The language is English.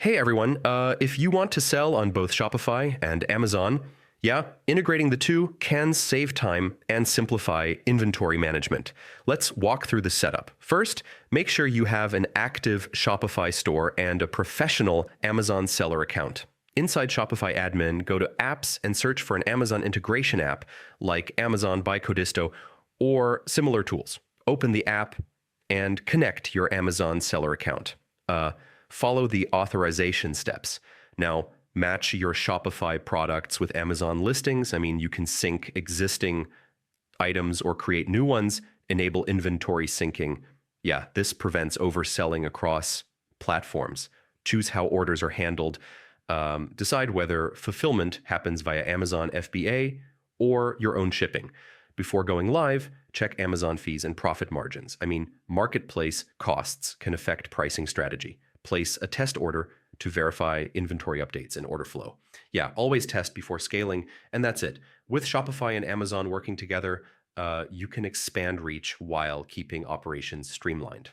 Hey everyone, if you want to sell on both Shopify and Amazon, yeah, integrating the two can save time and simplify inventory management. Let's walk through the setup. First, make sure you have an active Shopify store and a professional Amazon seller account. Inside Shopify admin, go to apps and search for an Amazon integration app like Amazon by Codisto or similar tools. Open the app and connect your Amazon seller account. Follow the authorization steps. Now, match your Shopify products with Amazon listings. I mean, you can sync existing items or create new ones, enable inventory syncing. Yeah, this prevents overselling across platforms. Choose how orders are handled. Decide whether fulfillment happens via Amazon FBA or your own shipping. Before going live, check Amazon fees and profit margins. I mean, marketplace costs can affect pricing strategy. Place a test order to verify inventory updates and order flow. Yeah, always test before scaling, and that's it. With Shopify and Amazon working together, you can expand reach while keeping operations streamlined.